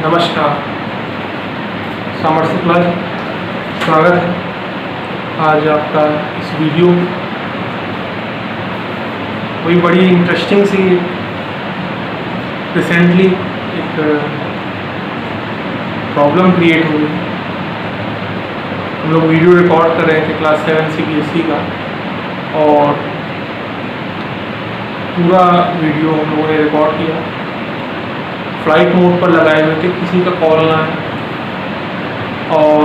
नमस्कार, सामर्थ्य क्लास स्वागत है। आज आपका इस वीडियो कोई बड़ी इंटरेस्टिंग सी रिसेंटली एक प्रॉब्लम क्रिएट हुई। हम लोग वीडियो रिकॉर्ड कर रहे थे क्लास 7 CBSE का, और पूरा वीडियो हम लोगों ने रिकॉर्ड किया। फ्लाइट मोड पर लगाए हुए थे, किसी का कॉल ना है, और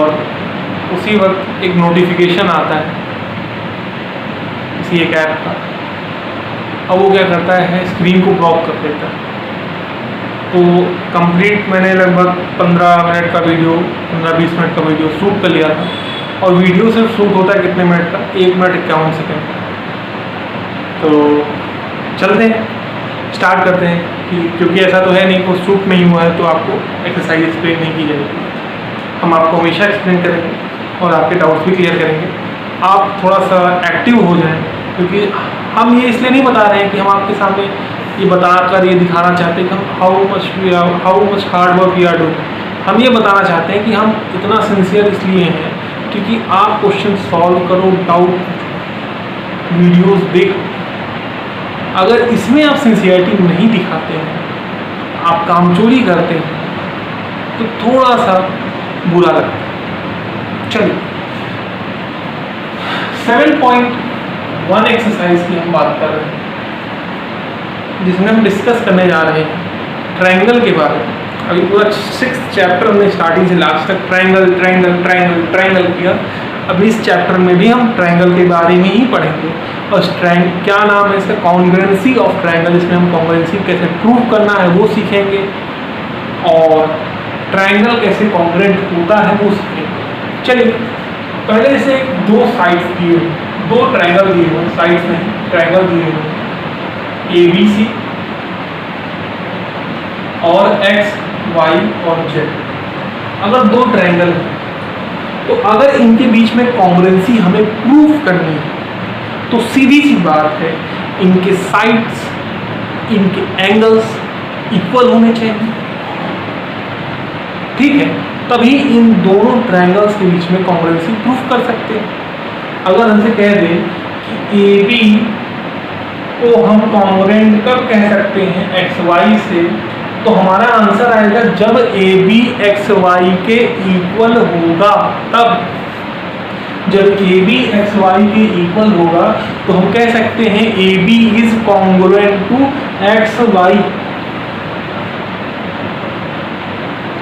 उसी वक्त एक नोटिफिकेशन आता है किसी एक ऐप का। अब वो क्या करता है, स्क्रीन को ब्लॉक कर देता है। तो कंप्लीट मैंने लगभग 15 मिनट का वीडियो, 15-20 मिनट का वीडियो शूट कर लिया था। और वीडियो सिर्फ शूट होता है कितने मिनट का, 1 मिनट 51 सेकेंड का। तो चलते हैं, स्टार्ट करते हैं कि क्योंकि ऐसा तो है नहीं कि शूट नहीं हुआ है तो आपको एक्सरसाइज एक्सप्लेन नहीं की जाएगी। हम आपको हमेशा एक्सप्लेन करेंगे और आपके डाउट्स भी क्लियर करेंगे। आप थोड़ा सा एक्टिव हो जाएं, क्योंकि हम ये इसलिए नहीं बता रहे हैं कि हम आपके सामने ये बताकर ये दिखाना चाहते हैं कि हम how much hard work we are doing. हम ये बताना चाहते हैं कि हम इतना सिंसियर इसलिए हैं क्योंकि आप क्वेश्चन सॉल्व करो, डाउट वीडियोस देखो। अगर इसमें आप सिंसियरिटी नहीं दिखाते हैं, आप कामचोरी करते हैं, तो थोड़ा सा बुरा लगता है। चलिए 7.1 एक्सरसाइज की हम बात कर रहे हैं, जिसमें हम डिस्कस करने जा रहे हैं ट्रायंगल के बारे में। अभी पूरा 6th चैप्टर हमने स्टार्टिंग से लास्ट तक ट्रायंगल ट्रायंगल ट्रायंगल ट्रायंगल किया। अभी इस चैप्टर में भी हम ट्रायंगल के बारे में ही पढ़ेंगे। और क्या नाम है इसका, कॉन्ग्रुएंसी ऑफ ट्रायंगल। इसमें हम कॉन्ग्रुएंसी कैसे प्रूव करना है वो सीखेंगे, और ट्रायंगल कैसे कॉन्ग्रुएंट होता है वो सीखेंगे। चलिए पहले से 2 साइड्स दिए हुए, 2 ट्रायंगल दिए हुए, साइड्स नहीं ट्रायंगल दिए हुए, ABC और X, Y और Z। अगर 2 ट्रायंगल हैं तो अगर इनके बीच में कॉन्ग्रुएंसी हमें प्रूव करनी है तो सीधी सी बात है, इनके साइड्स, इनके एंगल्स इक्वल होने चाहिए। ठीक है, तभी इन दोनों ट्रायंगल्स के बीच में कॉन्ग्रुएंसी प्रूव कर सकते हैं। अगर हमसे कह दें कि AB को हम कॉन्ग्रुएंट कब कह सकते हैं XY से, तो हमारा आंसर आएगा जब AB XY के इक्वल होगा। तब जब AB XY के इक्वल होगा तो हम कह सकते हैं AB is congruent to XY।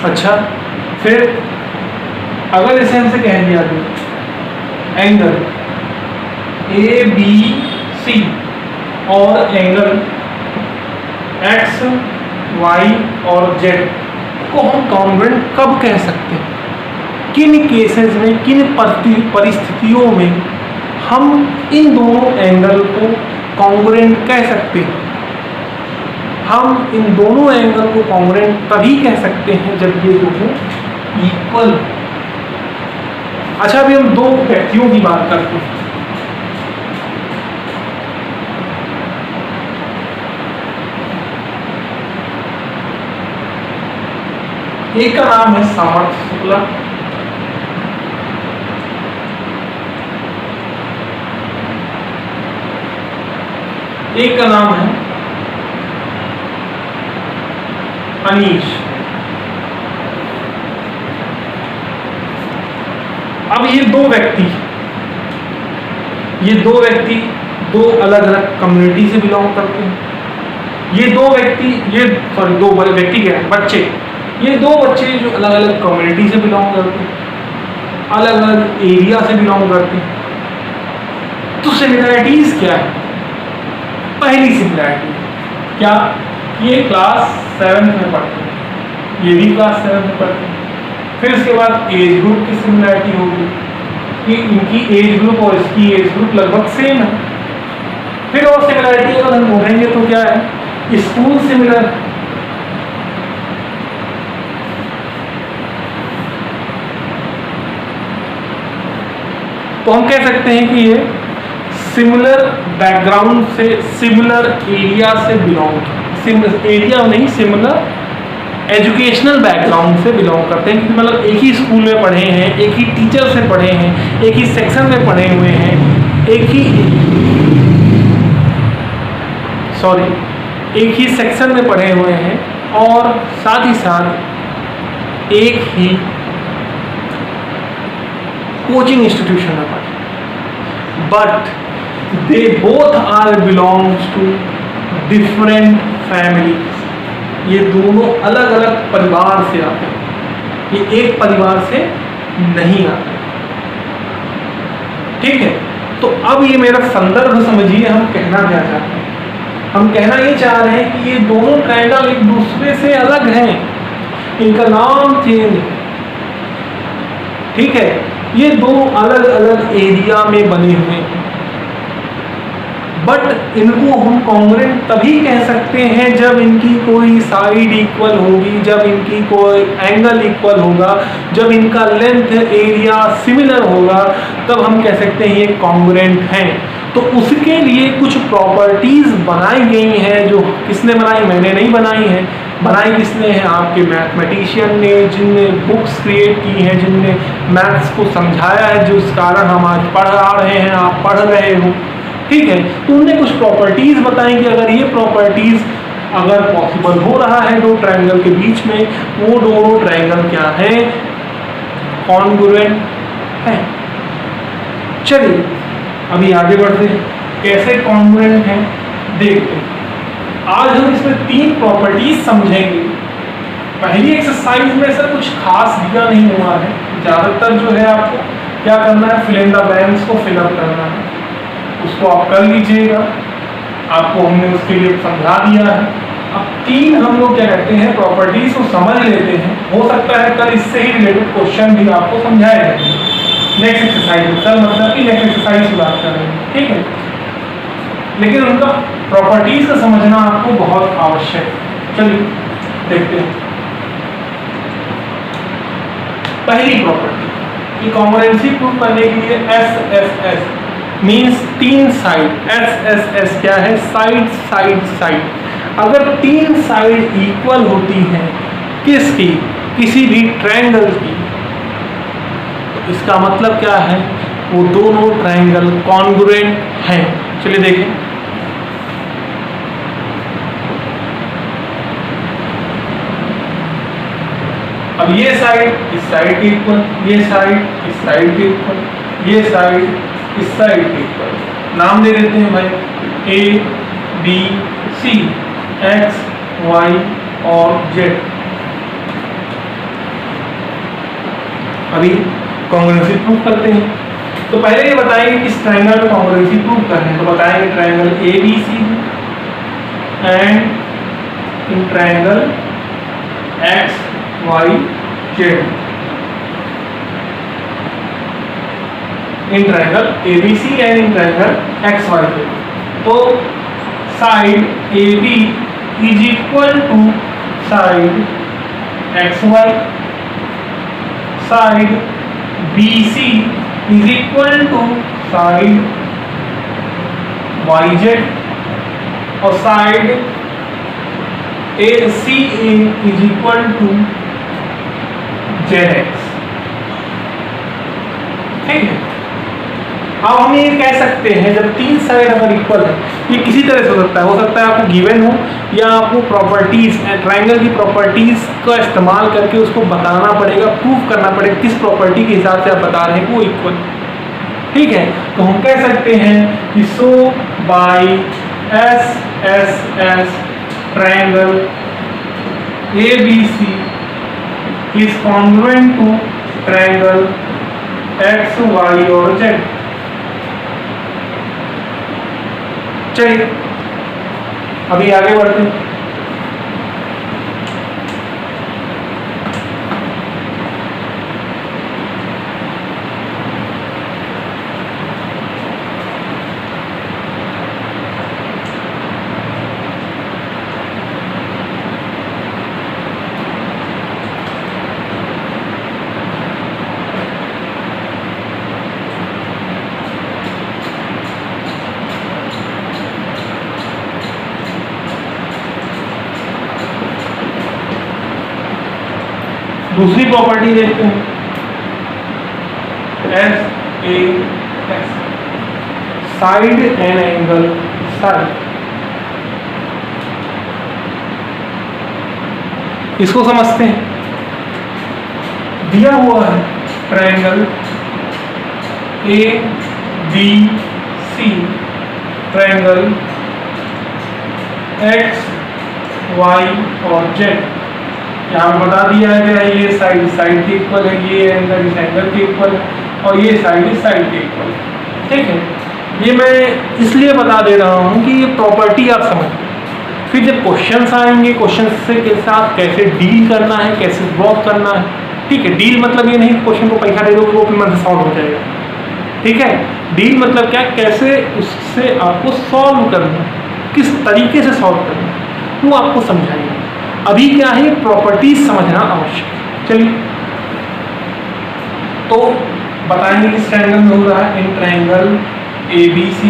अच्छा, फिर अगर इसे हमसे कह दिया तो एंगल ABC और एंगल X, Y और Z को हम कॉन्ग्रुएंट कब कह सकते हैं, किन केसेस में, किन परिस्थितियों में हम इन दोनों एंगल को कॉन्ग्रुएंट कह सकते हैं। हम इन दोनों एंगल को कॉन्ग्रुएंट तभी कह सकते हैं जब ये दोनों इक्वल। अच्छा, अभी हम 2 व्यक्तियों की बात करते हैं। एक का नाम है सामर्थ्य शुक्ला, एक का नाम है अनीश। अब ये 2 व्यक्ति 2 अलग अलग कम्युनिटी से बिलोंग करते हैं। ये 2 व्यक्ति, दो व्यक्ति क्या है, बच्चे, ये 2 बच्चे जो अलग अलग कम्युनिटी से बिलोंग करते हैं, अलग अलग एरिया से बिलोंग करते हैं। तो सिमिलैरिटीज क्या है? पहली सिमिलैरिटी क्या, ये क्लास 7 में पढ़ते हैं, ये भी क्लास 7 में पढ़ते हैं। फिर उसके बाद एज ग्रुप की सिमिलैरिटी होगी कि इनकी एज ग्रुप और इसकी एज ग्रुप लगभग सेम है। फिर और सिमिलैरिटी अगर हम ढूंढेंगे तो क्या है, स्कूल सिमिलर। तो हम कह सकते हैं कि ये सिमिलर बैकग्राउंड से, सिमिलर एरिया से बिलोंग, एरिया नहीं, सिमिलर एजुकेशनल बैकग्राउंड से बिलोंग करते हैं, क्योंकि मतलब एक ही स्कूल में पढ़े हैं, एक ही टीचर से पढ़े हैं, एक ही सेक्शन में पढ़े हुए हैं, एक ही सेक्शन में पढ़े हुए हैं, और साथ ही साथ एक ही कोचिंग इंस्टीट्यूशन में पढ़े, but they both are belongs to different families. ये दोनों अलग अलग परिवार से आते हैं, ये एक परिवार से नहीं आते। ठीक है, तो अब ये मेरा संदर्भ समझिए, हम कहना क्या चाहते हैं। हम कहना ये चाह रहे हैं कि ये दोनों ट्रायंगल एक दूसरे से अलग हैं, इनका नाम चेंज है। ठीक है, ये दो अलग अलग एरिया में बने हुए हैं, बट इनको हम कॉन्ग्रुएंट तभी कह सकते हैं जब इनकी कोई साइड इक्वल होगी, जब इनकी कोई एंगल इक्वल होगा, जब इनका लेंथ एरिया सिमिलर होगा, तब हम कह सकते हैं ये कॉन्ग्रुएंट हैं। तो उसके लिए कुछ प्रॉपर्टीज बनाई गई हैं, जो किसने बनाई? मैंने नहीं बनाई है। बनाई किसने है? आपके मैथमेटिशियन ने, जिनने बुक्स क्रिएट की हैं, जिनने मैथ्स को समझाया है, जिस कारण हम आज पढ़ रहे हैं, आप पढ़ रहे हो। ठीक है, तो उन्होंने कुछ प्रॉपर्टीज बताई कि अगर ये प्रॉपर्टीज अगर पॉसिबल हो रहा है दो ट्रायंगल के बीच में, वो दोनों ट्रायंगल क्या है? कॉन्ग्रुएंट है। चलिए अभी आगे बढ़ते हैं, कैसे कॉन्ग्रुएंट हैं देखते हैं। आज हम इसमें तीन प्रॉपर्टीज समझेंगे। पहली एक्सरसाइज में ऐसा कुछ खास दिया नहीं हुआ है, ज्यादातर जो है आपको क्या करना है? फिल इन द ब्लैंक्स को फिलअप करना है, उसको आप कर लीजिएगा। आपको हमने उसके लिए समझा दिया है। अब तीन हम लोग क्या कहते हैं, प्रॉपर्टीज को समझ लेते हैं। हो सकता है कल इससे ही रिलेटेड क्वेश्चन भी आपको समझाया जाए नेक्स्ट एक्सरसाइज, कल मतलब कि नेक्स्ट एक्सरसाइज की बात कर रहे हैं। ठीक है, लेकिन उनका प्रॉपर्टीज का समझना आपको बहुत आवश्यक है। चलिए देखते हैं। पहली प्रॉपर्टी कि कॉन्ग्रुएंसी प्रूव करने के लिए SSS मीन्स तीन साइड। SSS क्या है? Side side side. अगर तीन साइड इक्वल होती हैं किसकी? किसी भी ट्रायंगल की, तो इसका मतलब क्या है? वो दोनों ट्रायंगल कॉन्ग्रुएंट हैं। चलिए देखें। अब ये साइड इस साइड के इक्वल, ये साइड इस साइड के इक्वल, ये साइड इस साइड के इक्वल। नाम दे देते हैं भाई A B C, X Y और Z। अभी कॉन्ग्रुएंसी प्रूव करते हैं। तो पहले ये बताएंगे किस ट्रायंगल में कॉन्ग्रुएंसी प्रूव करना है। तो बताएंगे triangle ABC and in triangle XYZ। In triangle ABC and in triangle XYZ। तो side AB is equal to side XY, side BC is equal to side YZ, और side ACA is equal to ZX। ठीक है, अब हम ये कह सकते हैं जब तीन साइड अगर इक्वल है, ये किसी तरह से हो सकता है आपको गिवन हो, या आपको प्रॉपर्टीज ट्रायंगल की प्रॉपर्टीज का इस्तेमाल करके उसको बताना पड़ेगा, प्रूफ करना पड़ेगा किस प्रॉपर्टी के हिसाब से आप बता रहे हैं वो इक्वल। ठीक है, तो हम कह सकते हैं कि so by SSS triangle ABC is congruent to triangle XY और Z। चलिए अभी आगे बढ़ते हैं। दूसरी प्रॉपर्टी देखते हैं, SAS, side and angle side. इसको समझते हैं। दिया हुआ है triangle ABC, triangle X, Y और Z। यहाँ पे बता दिया है ये साइड साइड के इक्वल है, ये एंगल इस एंगल के इक्वल है, और ये साइड इस साइड के इक्वल है। ठीक है, ये मैं इसलिए बता दे रहा हूँ कि ये प्रॉपर्टी आप समझ, फिर जब क्वेश्चंस आएंगे क्वेश्चन से के साथ कैसे डील करना है, कैसे वर्क करना है। ठीक है, डील मतलब ये नहीं क्वेश्चन को पैसा दे दो वो फिर मतलब सॉल्व हो जाएगा। ठीक है, डील मतलब क्या, कैसे उससे आपको सॉल्व करना है, किस तरीके से सॉल्व करना है वो आपको समझाएंगे। अभी क्या है, प्रॉपर्टीज समझना आवश्यक है। चलिए तो बताएंगे किस ट्रायंगल में हो रहा है, इन triangle ABC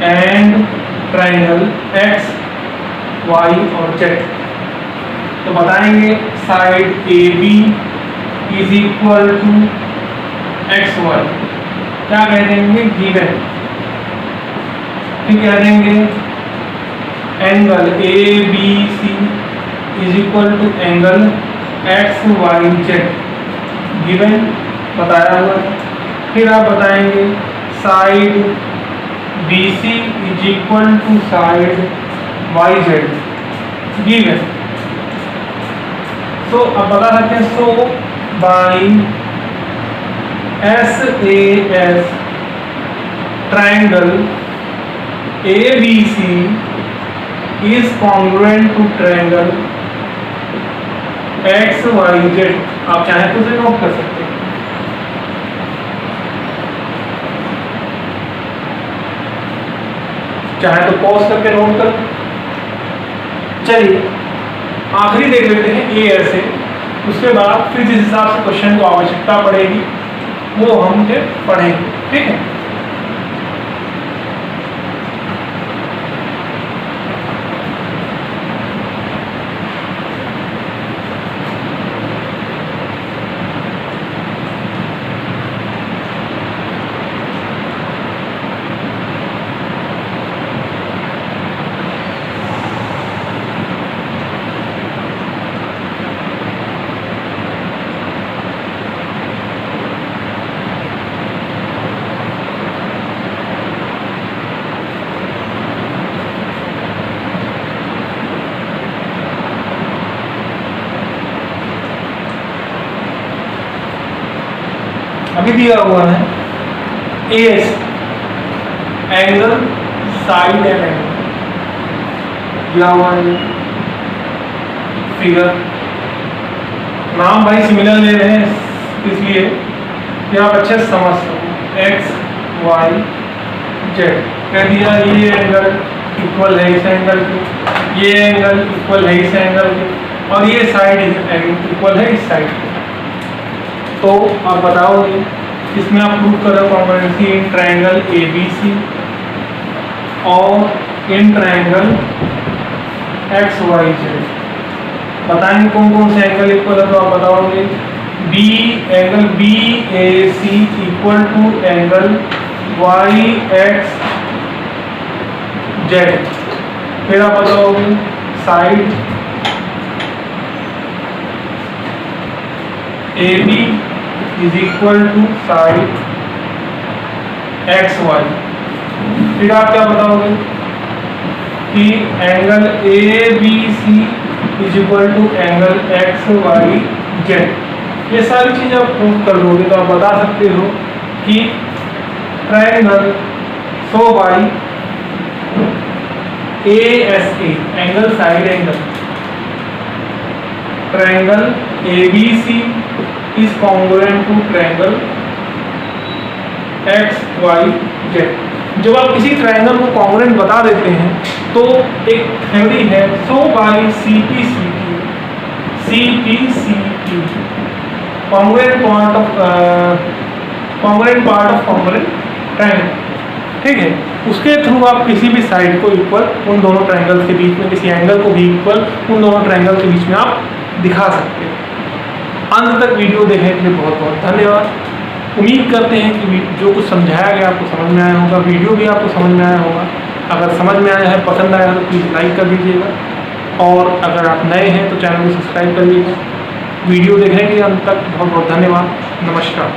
and triangle X, Y और Z। तो बताएंगे side AB is equal to XY, क्या कह देंगे, गिवन। फिर कह देंगे angle ABC is equal to angle XYZ, given, बताया हुआ। फिर आप बताएंगे side BC is equal to side YZ, given. तो अब बता सकते हैं, so by SAS triangle ABC is congruent to triangle XYZ। आप चाहें तो उसे नोट कर सकते हैं। चाहे तो पॉज करके नोट कर। चलिए आखिरी देख लेते हैं ए ऐसे, उसके बाद फिर जिस हिसाब से क्वेश्चन को आवश्यकता पड़ेगी वो हम फिर पढ़ेंगे। ठीक है, अभी दिया हुआ है AS angle side and angle दिया हुआ है। फिगर नाम भाई सिमिलर ले रहे हैं इसलिए कि आप अच्छे से समझ सको। X Y Z कह दिया, ये एंगल इक्वल है इस एंगल के, ये एंगल इक्वल है इस एंगल के, और ये साइड इक्वल है इस साइड के। तो आप बताओगे इसमें आप प्रूव करो कॉन्ग्रुएंसी इन ट्रायंगल ABC और इन ट्रायंगल XYZ। बताएंगे कौन कौन से एंगल इक्वल है, तो आप बताओगे angle BAC equal to angle YXZ। फिर आप बताओगे side AB is equal to side XY। फिर आप क्या बताओगे कि angle ABC is equal to angle XYZ। ये सारी चीजें आप प्रूव कर दोगे तो आप बता सकते हो कि triangle so by ASA angle side angle, triangle ABC is congruent to triangle XYZ। जब आप किसी ट्रायंगल को कॉन्ग्रुएंट बता देते हैं तो एक थ्योरी है, so by CPCT congruent part of congruent triangle. ठीक है, उसके थ्रू आप किसी भी साइड को इक्वल उन दोनों ट्रायंगल के बीच में, किसी एंगल को भी इक्वल उन दोनों ट्रायंगल के बीच में आप दिखा सकते हैं। अंत तक वीडियो देखने के लिए बहुत बहुत धन्यवाद। उम्मीद करते हैं कि जो कुछ समझाया गया आपको समझ में आया होगा, वीडियो भी आपको समझ में आया होगा। अगर समझ में आया है, पसंद आया तो प्लीज़ लाइक कर दीजिएगा और अगर आप नए हैं तो चैनल को सब्सक्राइब कर लीजिएगा। वीडियो देखने के लिए अंत तक बहुत बहुत धन्यवाद। नमस्कार।